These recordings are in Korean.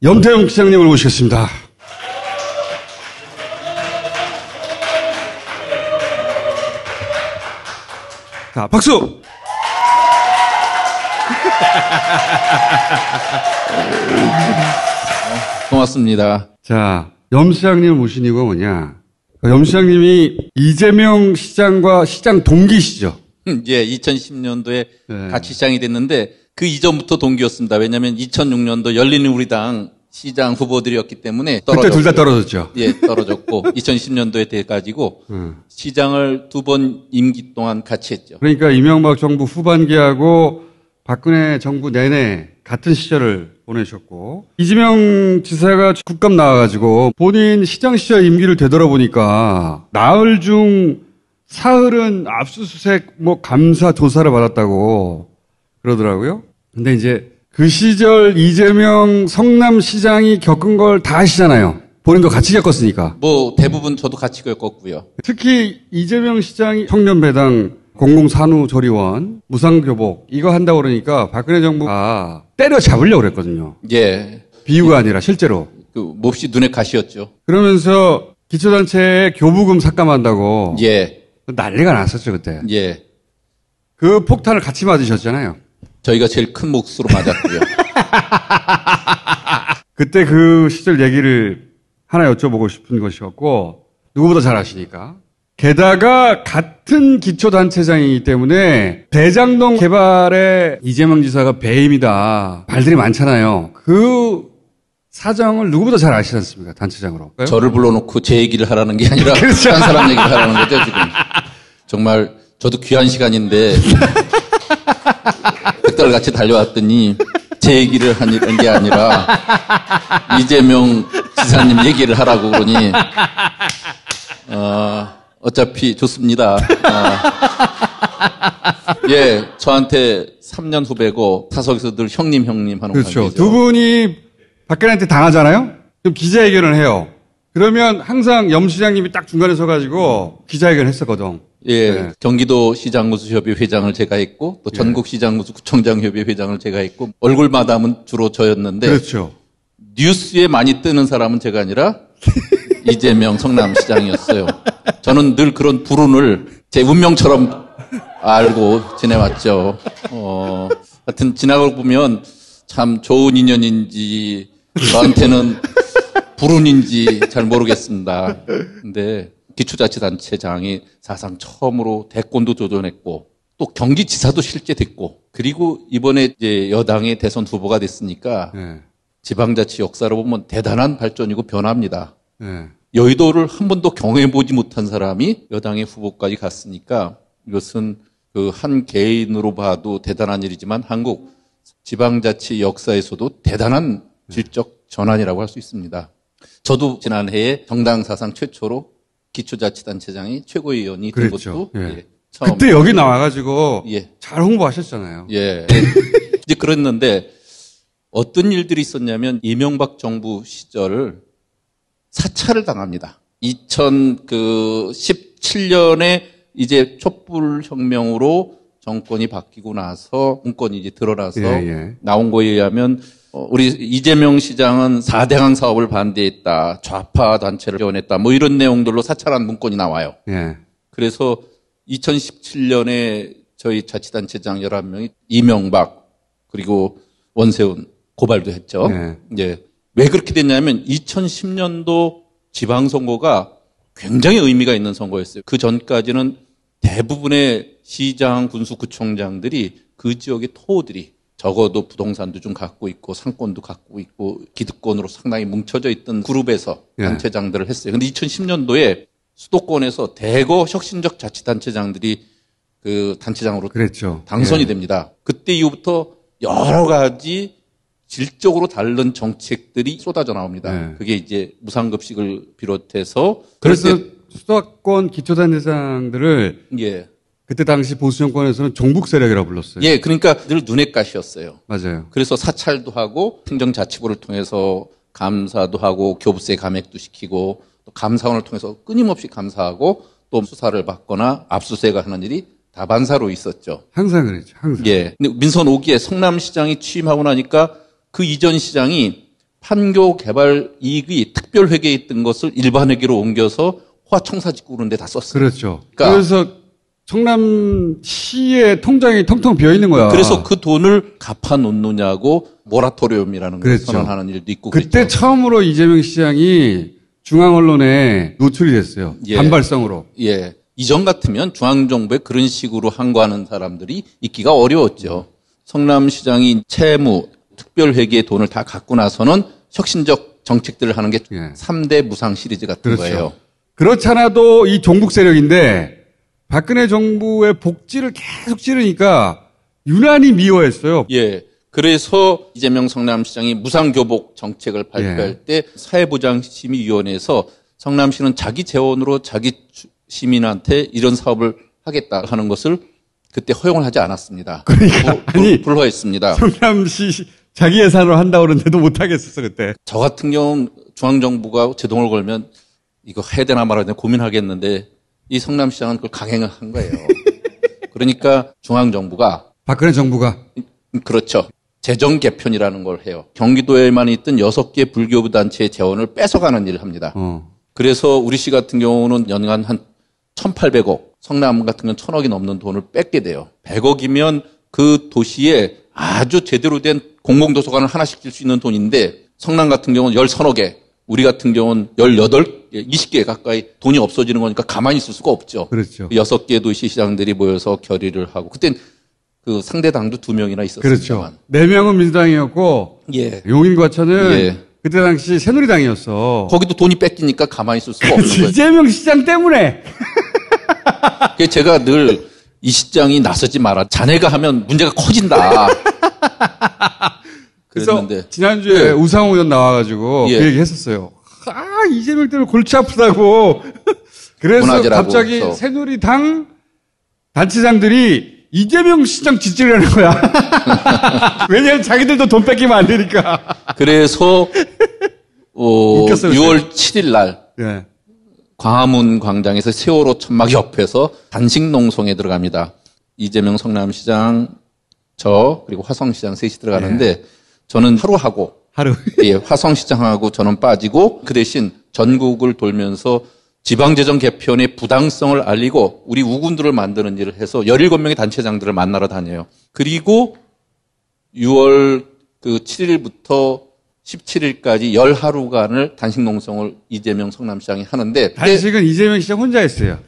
염태용 시장님을 모시겠습니다. 자, 박수! 고맙습니다. 자, 염 시장님을 모신 이유가 뭐냐? 염 시장님이 이재명 시장과 시장 동기시죠? 예, 2010년도에 같이 시장이 됐는데 그 이전부터 동기였습니다. 왜냐하면 2006년도 열린우리당 시장 후보들이었기 때문에 그때 둘 다 떨어졌죠. 예, 떨어졌고 2010년도에 돼가지고 시장을 2번 임기 동안 같이 했죠. 그러니까 이명박 정부 후반기하고 박근혜 정부 내내 같은 시절을 보내셨고 이재명 지사가 국감 나와가지고 본인 시장 시절 임기를 되돌아보니까 나흘 중 사흘은 압수수색 감사 조사를 받았다고 그러더라고요. 근데 이제 그 시절 이재명 성남시장이 겪은 걸 다 아시잖아요. 본인도 같이 겪었으니까. 대부분 저도 같이 겪었고요. 특히 이재명 시장이 청년배당, 공공산후조리원, 무상교복 이거 한다고 그러니까 박근혜 정부가 때려잡으려고 그랬거든요. 예. 비유가 아니라 실제로. 몹시 눈에 가시였죠. 그러면서 기초단체에 교부금 삭감한다고. 예. 난리가 났었죠, 그때. 예. 그 폭탄을 같이 맞으셨잖아요. 저희가 제일 큰 몫으로 맞았고요. 그때 그 시절 얘기를 하나 여쭤보고 싶은 것이었고 누구보다 잘 아시니까. 게다가 같은 기초단체장이기 때문에 대장동 개발에 이재명 지사가 배임이다. 말들이 많잖아요. 그 사정을 누구보다 잘 아시지 않습니까? 단체장으로. 저를 불러놓고 제 얘기를 하라는 게 아니라 그렇죠. 딴 사람 얘기를 하라는 거죠, 지금. 정말 저도 귀한 시간인데 백달같이 달려왔더니 제 얘기를 하는 게 아니라 이재명 지사님 얘기를 하라고 그러니 어차피 좋습니다. 예, 저한테 3년 후배고 타석에서 늘 형님 하는 그렇죠. 관계죠. 두 분이 박근혜한테 당하잖아요? 그럼 기자회견을 해요. 그러면 항상 염 시장님이 딱 중간에 서가지고 기자회견을 했었거든. 예, 네. 경기도 시장구수협의 회장을 제가 했고 또 전국 시장구수구청장협의 회장을 제가 했고 얼굴 마담은 주로 저였는데 그렇죠. 뉴스에 많이 뜨는 사람은 제가 아니라 이재명 성남시장이었어요. 저는 늘 그런 불운을 제 운명처럼 알고 지내왔죠. 하여튼 지나가고 보면 참 좋은 인연인지 저한테는 불운인지 잘 모르겠습니다. 근데 기초자치단체장이 사상 처음으로 대권도 도전했고 또 경기지사도 실제 됐고 그리고 이번에 이제 여당의 대선 후보가 됐으니까 지방자치 역사로 보면 대단한 발전이고 변화입니다. 여의도를 한 번도 경험해보지 못한 사람이 여당의 후보까지 갔으니까 이것은 그 한 개인으로 봐도 대단한 일이지만 한국 지방자치 역사에서도 대단한 질적 전환이라고 할 수 있습니다. 저도 지난해에 정당 사상 최초로 기초자치단체장이 최고위원이 된 그랬죠. 것도 예. 처음. 그때 여기 나와가지고 예. 잘 홍보하셨잖아요. 예. 이제 그랬는데 어떤 일들이 있었냐면 이명박 정부 시절 사찰을 당합니다. 2017년에 이제 촛불혁명으로 정권이 바뀌고 나서 문건이 이제 드러나서 나온 거에 의하면 우리 이재명 시장은 4대강 사업을 반대했다. 좌파 단체를 지원했다. 이런 내용들로 사찰한 문건이 나와요. 그래서 2017년에 저희 자치단체장 11명이 이명박 그리고 원세훈 고발도 했죠. 예. 왜 그렇게 됐냐면 2010년도 지방선거가 굉장히 의미가 있는 선거였어요. 그 전까지는 대부분의 시장, 군수, 구청장들이 그 지역의 토호들이 적어도 부동산도 좀 갖고 있고 상권도 갖고 있고 기득권으로 상당히 뭉쳐져 있던 그룹에서 단체장들을 했어요. 근데 2010년도에 수도권에서 대거 혁신적 자치단체장들이 그 단체장으로 그랬죠. 당선이 됩니다. 그때 이후부터 여러 가지 질적으로 다른 정책들이 쏟아져 나옵니다. 그게 이제 무상급식을 비롯해서 그래서 수도권 기초단체장들을 그때 당시 보수 정권에서는 종북 세력이라고 불렀어요. 예, 그러니까 늘 눈엣 가시였어요. 맞아요. 그래서 사찰도 하고 행정자치부를 통해서 감사도 하고 교부세 감액도 시키고 또 감사원을 통해서 끊임없이 감사하고 또 수사를 받거나 압수수색을 하는 일이 다반사로 있었죠. 항상 그랬죠. 항상. 예. 근데 민선 5기에 성남시장이 취임하고 나니까 그 이전 시장이 판교 개발 이익이 특별회계에 있던 것을 일반회계로 옮겨서 화청사짓고 그런 데 다 썼어요. 그렇죠. 그래서 성남시의 통장이 텅텅 비어 있는 거야. 그래서 그 돈을 갚아놓느냐고 모라토리움이라는 걸 그랬죠. 선언하는 일도 있고 그때 그랬죠. 처음으로 이재명 시장이 중앙 언론에 노출이 됐어요. 예. 반발성으로. 예. 이전 같으면 중앙정부에 그런 식으로 항거하는 사람들이 있기가 어려웠죠. 성남시장이 채무, 특별회계의 돈을 다 갖고 나서는 혁신적 정책들을 하는 게 예. 3대 무상 시리즈 같은 그렇죠. 거예요. 그렇잖아도 이 종북 세력인데 박근혜 정부의 복지를 계속 찌르니까 유난히 미워했어요. 예. 그래서 이재명 성남시장이 무상교복 정책을 발표할 때 사회보장심의위원회에서 성남시는 자기 재원으로 자기 시민한테 이런 사업을 하겠다 하는 것을 그때 허용을 하지 않았습니다. 그러니까 아니 불허했습니다. 성남시 자기 예산으로 한다고 그러는데도 못하겠었어 그때. 저 같은 경우는 중앙정부가 제동을 걸면 이거 해야 되나 말아야 되나 고민하겠는데 이 성남시장은 그걸 강행을 한 거예요. 그러니까 중앙정부가 박근혜 정부가 그렇죠. 재정 개편이라는 걸 해요. 경기도에만 있던 6개 불교부 단체의 재원을 뺏어가는 일을 합니다. 그래서 우리 시 같은 경우는 연간 한 1,800억, 성남 같은 경우는 1,000억이 넘는 돈을 뺏게 돼요. 100억이면 그 도시에 아주 제대로 된 공공도서관을 하나씩 질 수 있는 돈인데 성남 같은 경우는 13억에 우리 같은 경우는 20개 가까이 돈이 없어지는 거니까 가만히 있을 수가 없죠. 그렇죠. 6개 도시 시장들이 모여서 결의를 하고 그땐 그 상대 당도 2명이나 있었습니다만. 그렇죠. 4명은 민주당이었고 예. 용인과천은 예. 그때 당시 새누리당이었어. 거기도 돈이 뺏기니까 가만히 있을 수가 없는 거예요. 이재명 시장 때문에. 그래서 제가 늘 이 시장이 나서지 마라. 자네가 하면 문제가 커진다. 그래서 그랬는데 지난주에 예. 우상호 의원 나와가지고 예. 그 얘기 했었어요. 이재명 때문에 골치 아프다고. 그래서 문화재라고 갑자기 해서. 새누리당 단체장들이 이재명 시장 지지를 하는 거야. 왜냐면 자기들도 돈 뺏기면 안 되니까. 그래서 웃겼어요, 6월 7일 날 예. 광화문 광장에서 세월호 천막 옆에서 단식 농성에 들어갑니다. 이재명 성남시장, 저 그리고 화성시장 셋이 들어가는데 저는 하루 하고 하루. 예, 화성시장하고 저는 빠지고 그 대신 전국을 돌면서 지방재정 개편의 부당성을 알리고 우리 우군들을 만드는 일을 해서 17명의 단체장들을 만나러 다녀요. 그리고 6월 그 7일부터 17일까지 10하루간을 단식 농성을 이재명 성남시장이 하는데 단식은 이재명 시장 혼자 했어요.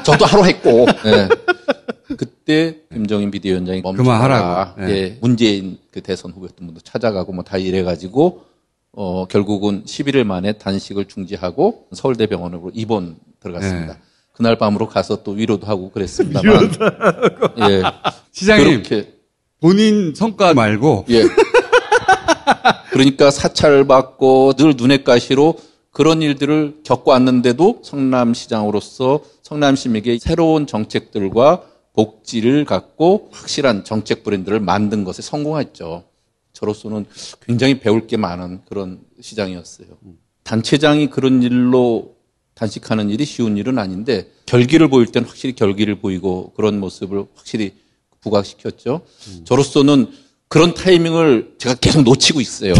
저도 하루 했고 예. 그때 김정인 비대위원장이 그만하라고. 멈춰라. 예. 문재인 그 대선 후보였던 분도 찾아가고 뭐 다 이래가지고 결국은 11일 만에 단식을 중지하고 서울대병원으로 입원 들어갔습니다. 네. 그날 밤으로 가서 또 위로도 하고 그랬습니다만. 예. 시장님, 그렇게 본인 성과 말고 예. 그러니까 사찰받고 늘 눈엣 가시로 그런 일들을 겪어왔는데도 성남시장으로서 성남시민에게 새로운 정책들과 복지를 갖고 확실한 정책 브랜드를 만든 것에 성공했죠. 저로서는 굉장히 배울 게 많은 그런 시장이었어요. 단체장이 그런 일로 단식하는 일이 쉬운 일은 아닌데 결기를 보일 때는 확실히 결기를 보이고 그런 모습을 확실히 부각시켰죠. 저로서는 그런 타이밍을 제가 계속 놓치고 있어요.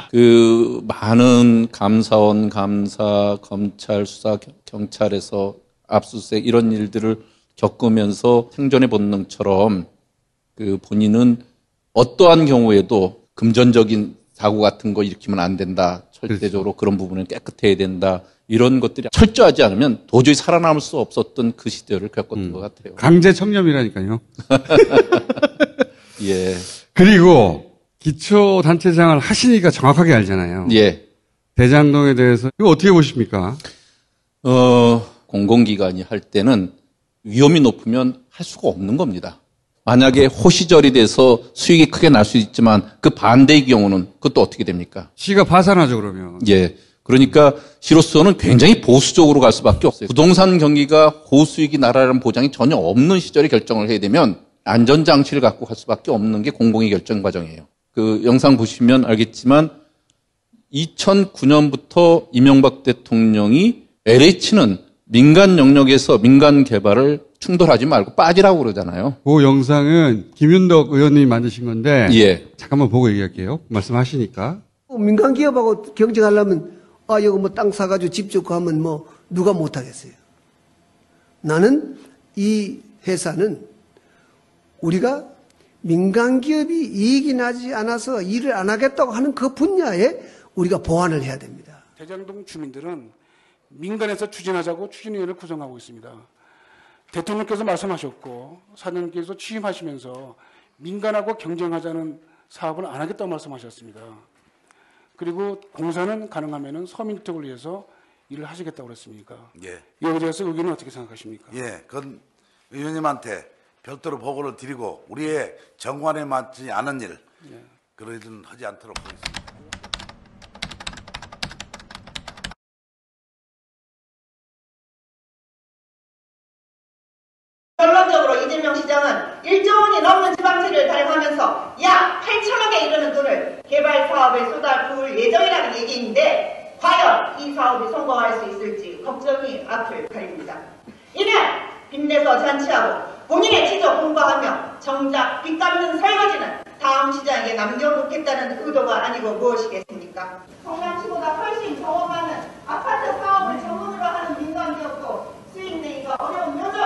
그 많은 감사원, 감사, 검찰, 수사, 경찰에서 압수수색 이런 일들을 겪으면서 생존의 본능처럼 그 본인은 어떠한 경우에도 금전적인 사고 같은 거 일으키면 안 된다. 절대적으로 그런 부분은 깨끗해야 된다. 이런 것들이 철저하지 않으면 도저히 살아남을 수 없었던 그 시대를 겪었던 것 같아요. 강제 청렴이라니까요. 예. 그리고 기초단체장을 하시니까 정확하게 알잖아요. 예. 대장동에 대해서 이거 어떻게 보십니까? 공공기관이 할 때는 위험이 높으면 할 수가 없는 겁니다. 만약에 호시절이 돼서 수익이 크게 날 수 있지만 그 반대의 경우는 그것도 어떻게 됩니까? 시가 파산하죠, 그러면. 예. 그러니까 시로서는 굉장히 보수적으로 갈 수밖에 없어요. 부동산 경기가 고수익이 나라라는 보장이 전혀 없는 시절에 결정을 해야 되면 안전장치를 갖고 갈 수밖에 없는 게 공공의 결정 과정이에요. 그 영상 보시면 알겠지만 2009년부터 이명박 대통령이 LH는 민간 영역에서 민간 개발을 충돌하지 말고 빠지라고 그러잖아요. 그 영상은 김윤덕 의원님이 만드신 건데 예. 잠깐만 보고 얘기할게요. 말씀하시니까. 민간 기업하고 경쟁하려면 이거 뭐 땅 사가지고 집 짓고 하면 뭐 누가 못하겠어요. 나는 이 회사는 우리가 민간 기업이 이익이 나지 않아서 일을 안 하겠다고 하는 그 분야에 우리가 보완을 해야 됩니다. 대장동 주민들은 민간에서 추진하자고 추진위원회를 구성하고 있습니다. 대통령께서 말씀하셨고 사장님께서 취임하시면서 민간하고 경쟁하자는 사업을 안 하겠다고 말씀하셨습니다. 그리고 공사는 가능하면 서민 혜택을 위해서 일을 하시겠다고 그랬습니까? 예. 이거에 대해서 의견은 어떻게 생각하십니까? 예. 그건 의원님한테 별도로 보고를 드리고 우리의 정관에 맞지 않은 일, 그런 일은 하지 않도록 하겠습니다. 결론적으로 이재명 시장은 1조 원이 넘는 지방채를 발행하면서 약 8천억에 이르는 돈을 개발 사업에 쏟아부을 예정이라는 얘기인데 과연 이 사업이 성공할 수 있을지 걱정이 앞을 가립니다. 이는 빚내서 잔치하고 본인의 지적 공부하며 정작 빚 갚는 설거지는 다음 시장에게 남겨놓겠다는 의도가 아니고 무엇이겠습니까? 성남시보다 훨씬 적어가는 아파트 사업을 전문으로 하는 민간기업도 수익 내기가 어려운 요즘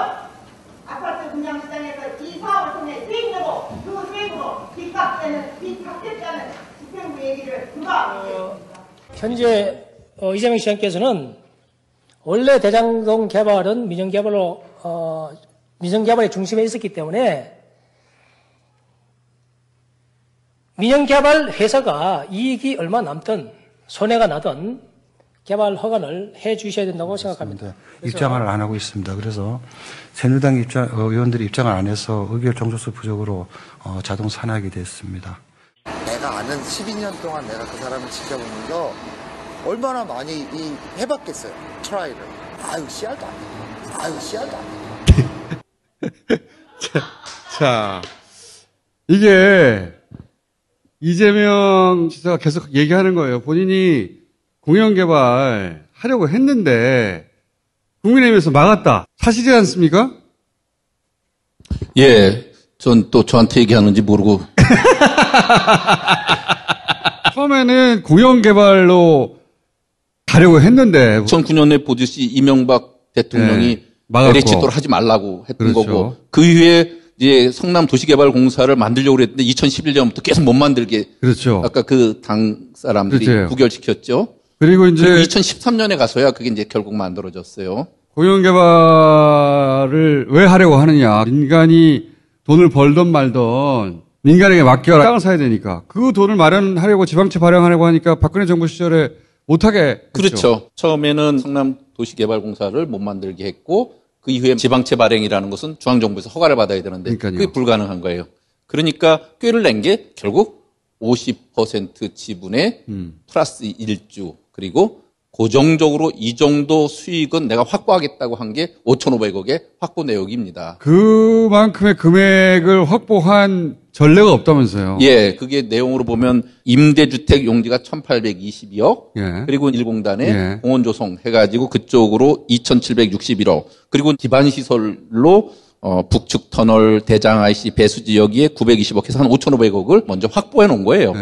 아파트 분양시장에서 이 사업을 통해 수익 내고 그 수익으로 빚 갚겠다는 집행부 얘기를 누가 믿겠습니까? 현재 이재명 시장께서는 원래 대장동 개발은 민영개발의 중심에 있었기 때문에 민영개발 회사가 이익이 얼마 남든 손해가 나든 개발 허가를 해 주셔야 된다고 생각합니다. 입장을 안 하고 있습니다. 그래서 새누리당 의원들이 입장을 안 해서 의결 정족수 부족으로 자동 산하게 됐습니다. 내가 아는 12년 동안 내가 그 사람을 지켜보면서 얼마나 많이 해봤겠어요. 트라이를. 아유 씨알도 안 돼. 아유 씨알도 안 돼. 자, 이게 이재명 지사가 계속 얘기하는 거예요. 본인이 공영개발 하려고 했는데 국민의힘에서 막았다. 사실이지 않습니까? 예. 전 또 저한테 얘기하는지 모르고. 처음에는 공영개발로 가려고 했는데 2009년에 보듯이 이명박 대통령이 막았고. LH도를 하지 말라고 했던 그렇죠. 거고 그 이후에 이제 성남 도시개발공사를 만들려고 그랬는데 2011년부터 계속 못 만들게 그렇죠. 아까 그 당 사람들이 그렇죠. 부결시켰죠. 그리고 이제 2013년에 가서야 그게 이제 결국 만들어졌어요. 공영개발을 왜 하려고 하느냐. 민간이 돈을 벌던 말던 민간에게 맡겨라. 땅을 사야 되니까. 그 돈을 마련하려고 지방채 발행하려고 하니까 박근혜 정부 시절에 못하게 했죠. 그렇죠. 처음에는 성남 도시개발공사를 못 만들게 했고 그 이후에 지방채 발행이라는 것은 중앙정부에서 허가를 받아야 되는데 그러니까요. 그게 불가능한 거예요. 그러니까 꾀를 낸 게 결국 50% 지분에 플러스 1주 그리고 고정적으로 이 정도 수익은 내가 확보하겠다고 한 게 5,500억의 확보 내역입니다. 그만큼의 금액을 확보한 전례가 없다면서요. 예, 그게 내용으로 보면 임대주택 용지가 1,822억, 예. 그리고 일공단에 예. 공원 조성 해가지고 그쪽으로 2,761억, 그리고 기반시설로 북측 터널, 대장 IC 배수지 여기에 920억 해서 한 5,500억을 먼저 확보해 놓은 거예요. 예.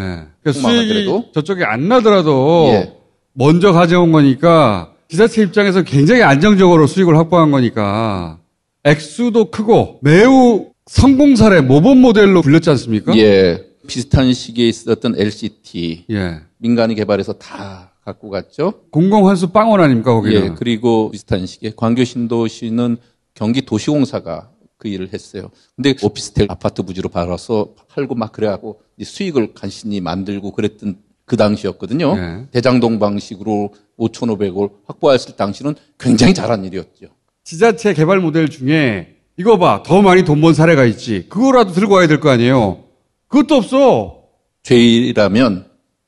그러니까 속마음만 수익이 그래도. 저쪽에 안 나더라도 예. 먼저 가져온 거니까 지자체 입장에서 굉장히 안정적으로 수익을 확보한 거니까 액수도 크고 매우 성공 사례 모범 모델로 불렸지 않습니까? 예, 비슷한 시기에 있었던 LCT 예. 민간이 개발해서 다 갖고 갔죠. 공공환수 빵원 아닙니까 거기는? 예, 그리고 비슷한 시기에 광교 신도시는 경기 도시공사가 그 일을 했어요. 근데 오피스텔 아파트 부지로 팔아서 팔고 막 그래갖고 수익을 간신히 만들고 그랬던 그 당시였거든요. 네. 대장동 방식으로 5,500을 확보했을 당시는 굉장히 잘한 일이었죠. 지자체 개발 모델 중에 이거 봐, 더 많이 돈 번 사례가 있지. 그거라도 들고 와야 될 거 아니에요. 그것도 없어. 죄라면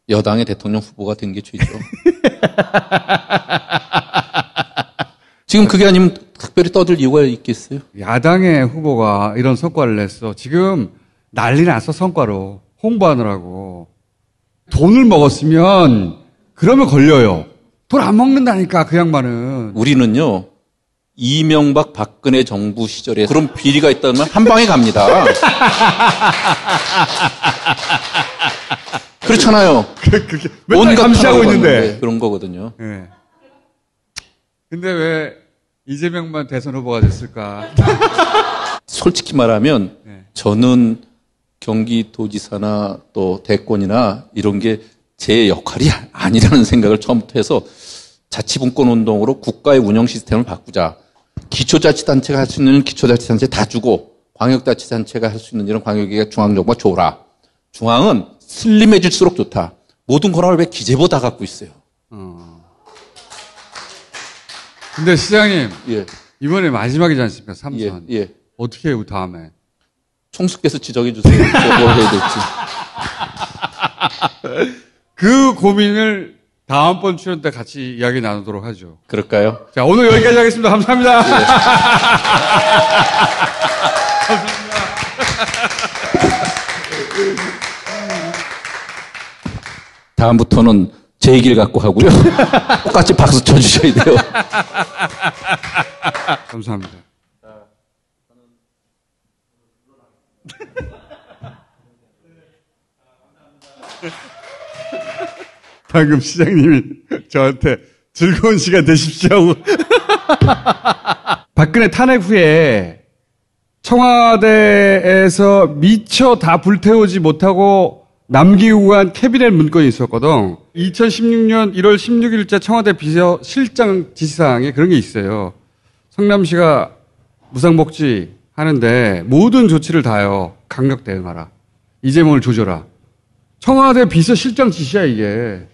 여당의 대통령 후보가 된 게 죄죠. 지금 그게 아니면 특별히 떠들 이유가 있겠어요? 야당의 후보가 이런 성과를 냈어. 지금 난리 났어, 성과로. 홍보하느라고. 돈을 먹었으면 그러면 걸려요. 돈 안 먹는다니까 그 양반은. 우리는요 이명박 박근혜 정부 시절에 그런 비리가 있다면 한 방에 갑니다. 그렇잖아요. 그렇게 맨날 온갖 감시하고 탄압을 있는데. 받는데 그런 거거든요. 예. 근데 왜 이재명만 대선 후보가 됐을까? 솔직히 말하면 네. 저는 경기도지사나 또 대권이나 이런 게 제 역할이 아니라는 생각을 처음부터 해서 자치분권 운동으로 국가의 운영 시스템을 바꾸자. 기초자치단체가 할 수 있는 기초자치단체 다 주고 광역자치단체가 할 수 있는 일은 광역에게 중앙정부가 줘라. 중앙은 슬림해질수록 좋다. 모든 권한을 왜 기재부 다 갖고 있어요. 근데 시장님, 예, 이번에 마지막이지 않습니까? 3선. 예. 어떻게 해요, 다음에? 총수께서 지적해 주세요. 뭘 해야 될지. 그 고민을 다음번 출연 때 같이 이야기 나누도록 하죠. 그럴까요? 자, 오늘 여기까지 하겠습니다. 감사합니다. 다음부터는 제 얘기를 갖고 하고요. 똑같이 박수 쳐주셔야 돼요. 감사합니다. 방금 시장님이 저한테 즐거운 시간 되십시오 하고. 박근혜 탄핵 후에 청와대에서 미처 다 불태우지 못하고 남기고 간 캐비넷 문건이 있었거든. 2016년 1월 16일자 청와대 비서실장 지시사항에 그런 게 있어요. 성남시가 무상복지 하는데 모든 조치를 다하여 강력 대응하라. 이재명을 조져라. 청와대 비서실장 지시야 이게.